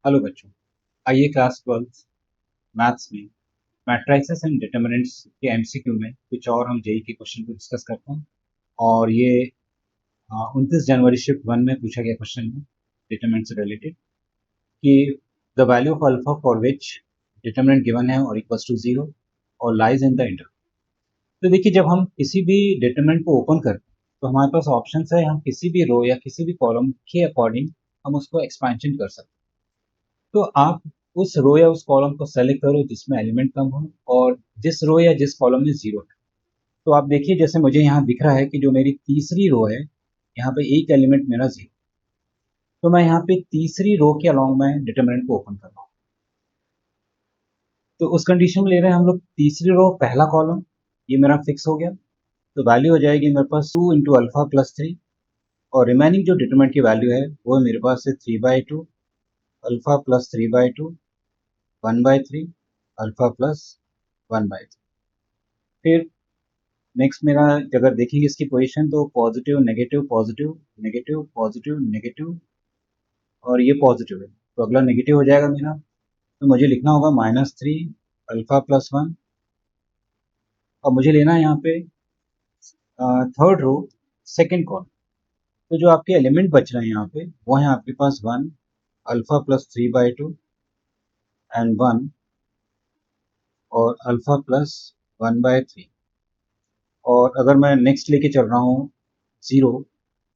Hello बच्चों, आइए class 12 maths में मैट्रिसेस एंड डिटरमिनेंट्स के एमसीक्यू में कुछ और हम जेई के क्वेश्चन को डिस्कस करते हैं। और ये 29 जनवरी शिफ्ट 1 में पूछा गया क्वेश्चन है डिटरमिनेंट से रिलेटेड कि the value of alpha for which determinant given है और इक्वल्स टू 0 और लाइज इन द इंटरवल। तो देखिए, जब हम किसी भी डिटरमिनेंट को ओपन करते हैं तो हमारे पास ऑप्शन है, हम किसी भी रो या किसी भी कॉलम के अकॉर्डिंग हम उसको एक्सपेंशन कर सकते हैं। तो आप उस रो या उस कॉलम को सेलेक्ट करो जिसमें एलिमेंट कम हो और जिस रो या जिस कॉलम में जीरो है। तो आप देखिए, जैसे मुझे यहाँ दिख रहा है कि जो मेरी तीसरी रो है, यहाँ पे एक एलिमेंट मेरा जीरो, तो मैं यहाँ पे तीसरी रो के अलॉन्ग में डिटरमिनेंट को ओपन कर रहा हूँ। तो उस कंडीशन में ले रहे हैं हम लोग तीसरी रो पहला कॉलम, ये मेरा फिक्स हो गया। तो वैल्यू हो जाएगी मेरे पास 2 × अल्फा + 3 और रिमेनिंग जो डिटरमिनेंट की वैल्यू है वो मेरे पास है 3/2 अल्फा + 3/2 1/3 अल्फा + 1/3। फिर नेक्स्ट मेरा अगर देखेंगे इसकी पोजीशन तो positive negative positive negative positive negative और ये पॉजिटिव है, तो अगला नेगेटिव हो जाएगा मेरा। तो मुझे लिखना होगा -3 अल्फा + 1 और मुझे लेना है यहाँ पे थर्ड रो सेकेंड कॉलम। तो जो आपके एलिमेंट बच रहे हैं यहाँ पे वो है आपके पास 1 अल्फा + 3/2 एंड 1 और अल्फा + 1/3। और अगर मैं नेक्स्ट लेके चल रहा हूँ 0,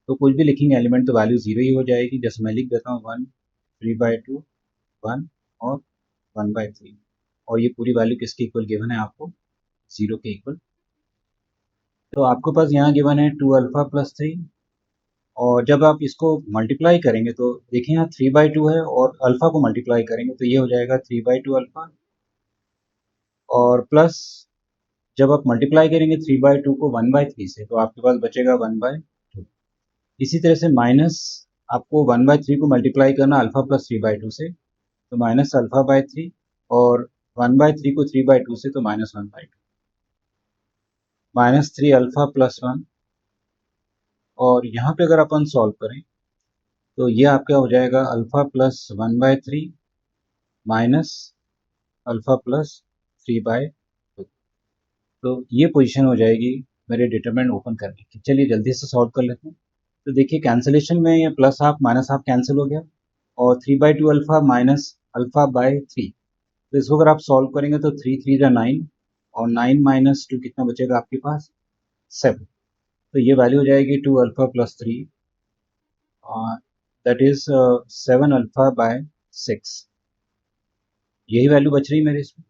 तो कुछ भी लिखेंगे एलिमेंट तो वैल्यू 0 ही हो जाएगी। जैसे मैं लिख देता हूँ 1 3/2 1 और 1/3 और ये पूरी वैल्यू किसके इक्वल गिवन है आपको? 0 के इक्वल। तो आपके पास यहाँ गिवन है 2 अल्फा + 3 और जब आप इसको मल्टीप्लाई करेंगे तो देखिए यहाँ 3/2 है और अल्फा को मल्टीप्लाई करेंगे तो ये हो जाएगा 3/2 अल्फा और प्लस जब आप मल्टीप्लाई करेंगे 3/2 को 1/3 से तो आपके पास बचेगा 1/2। इसी तरह से माइनस आपको 1/3 को मल्टीप्लाई करना अल्फा + 3/2 से, तो -अल्फा/3 और 1/3 को 3/2 से तो -1/2 -3 अल्फा + 1। और यहाँ पे अगर अपन सॉल्व करें तो ये आपका हो जाएगा अल्फा + 1/3 माइनस अल्फा + 3/2। तो ये पोजीशन हो जाएगी मेरे डिटरमिनेंट ओपन करने की। चलिए जल्दी से सॉल्व कर लेते हैं। तो देखिए कैंसिलेशन में ये plus half minus half cancel हो गया और 3/2 अल्फा माइनस अल्फा/3। तो इसको अगर आप सॉल्व करेंगे तो 3 3 जा 9 और 9 - 2 कितना बचेगा आपके पास? 7। तो ये वैल्यू हो जाएगी 2 अल्फा + 3 दैट इज 7 अल्फा/6। यही वैल्यू बच रही है मेरे इसमें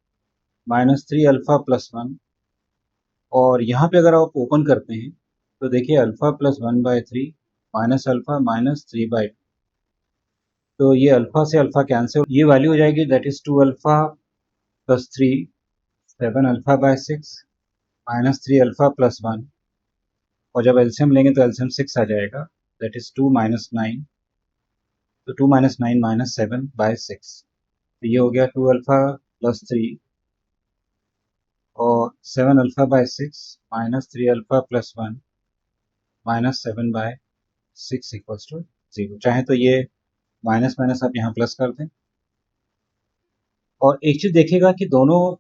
-3 अल्फा + 1। और यहाँ पे अगर आप ओपन करते हैं तो देखिए अल्फा + 1/3 माइनस अल्फा -3/2। तो ये अल्फा से अल्फा कैंसिल, ये वैल्यू हो जाएगी दैट इज 2 अल्फा + 3 7 अल्फा/6 -3 अल्फा + 1 और जब एलसीएम लेंगे तो एलसीएम 6 आ जाएगा दैट इज 2 - 9। तो 2 - 9 -7/6। तो ये हो गया 2 अल्फा + 3 और 7 अल्फा/6 -3 अल्फा + 1 -7/6 इक्वल्स टू 0। चाहे तो ये माइनस माइनस आप यहाँ प्लस कर दें। और एक चीज देखिएगा कि दोनों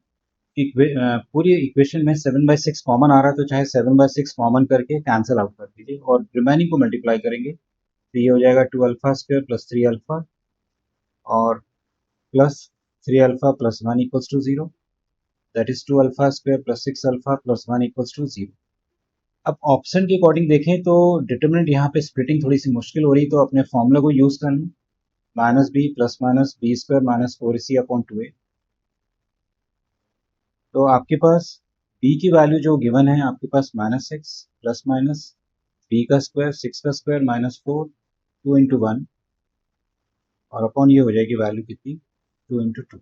पूरी इक्वेशन में 7/6 कॉमन आ रहा है, तो चाहे 7/6 कॉमन करके कैंसिल आउट कर दीजिए और रिमेनिंग को मल्टीप्लाई करेंगे तो ये हो जाएगा 2 अल्फा² + 3 अल्फा और plus 3 alpha + 1 equals to 0 that is 2 अल्फा² + 6 अल्फा + 1 इक्वल्स टू 0। अब ऑप्शन के अकॉर्डिंग देखें तो डिटरमिनेंट यहाँ पे स्प्लिटिंग थोड़ी सी मुश्किल हो रही, तो अपने फॉर्मूला को यूज करना -b + -b² - 4ac/2a। तो आपके पास b की वैल्यू जो गिवन है आपके पास -6 प्लस माइनस b का स्क्वायर 6 का स्क्वायर -4 2 × 1 और अपॉन ये हो जाएगी वैल्यू कितनी 2 × 2।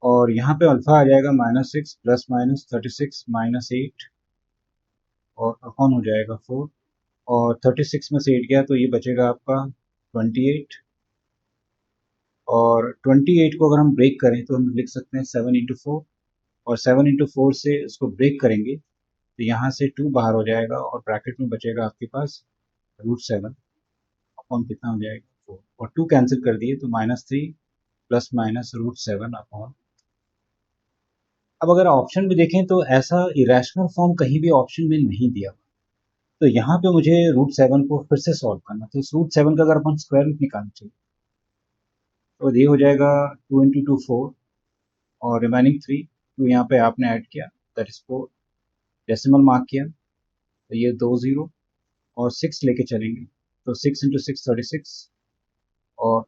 और यहाँ पे अल्फा आ जाएगा -6 प्लस माइनस 36 -8 और अपॉन हो जाएगा 4 और 36 में से 8 गया तो ये बचेगा आपका 28 और 28 को अगर हम ब्रेक करें तो हम लिख सकते हैं 7 × 4 और 7 × 4 से इसको ब्रेक करेंगे तो यहाँ से 2 बाहर हो जाएगा और ब्रैकेट में बचेगा आपके पास √7 अपॉन कितना हो जाएगा 4 और 2 कैंसिल कर दिए तो -3 प्लस माइनस √7 अपॉन। अब अगर ऑप्शन में देखें तो ऐसा इरेशनल फॉर्म कहीं भी ऑप्शन में नहीं दिया, तो यहाँ पे मुझे √7 को फिर से सॉल्व करना, तो इस √7 का अगर अपन स्क्वायर रूट निकालना चाहिए तो ये हो जाएगा 2 इंटू 2 4 और रिमेनिंग 3 2 यहाँ पे आपने ऐड किया दैट इज 4, डेसिमल मार्क किया तो ये 2 0 और 6 लेके चलेंगे तो 6 इंटू 6 36 और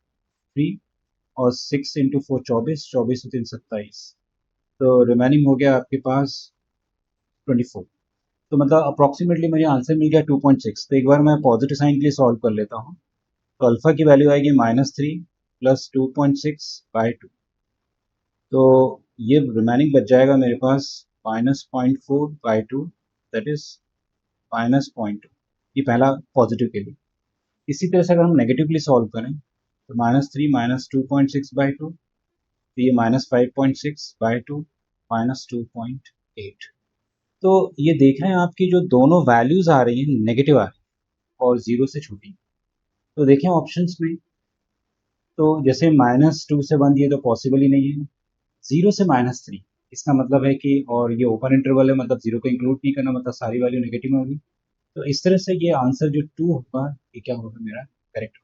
3 और 6 इंटू 4 24, 24 और 3 27, तो रिमेनिंग हो गया आपके पास 24। तो मतलब अप्रॉक्सीमेटली मुझे आंसर मिल गया 2.6। तो एक बार मैं पॉजिटिव साइन के लिए सॉल्व कर लेता हूँ, तो अल्फा की वैल्यू आएगी -3 प्लस 2.6 बाई 2, तो ये रिमेनिंग बच जाएगा मेरे पास -0.4 बाई 2 दैट इज -0.2। ये पहला पॉजिटिव के लिए। इसी तरह से अगर हम नेगेटिवली सॉल्व करें तो -3 -2.6 बाई 2, तो ये -5.6 बाई 2 -2.8। तो ये देख रहे हैं आपकी जो दोनों वैल्यूज आ रही हैं नेगेटिव आ रही हैं और 0 से छोटी। तो देखें ऑप्शंस में, तो जैसे -2 से 1 ये तो पॉसिबल ही नहीं है, 0 से -3 इसका मतलब है कि, और ये ओपन इंटरवल है मतलब 0 को इंक्लूड नहीं करना, मतलब सारी वैल्यू नेगेटिव में होगी। तो इस तरह से ये आंसर जो 2 होगा ये क्या होगा मेरा करेक्ट।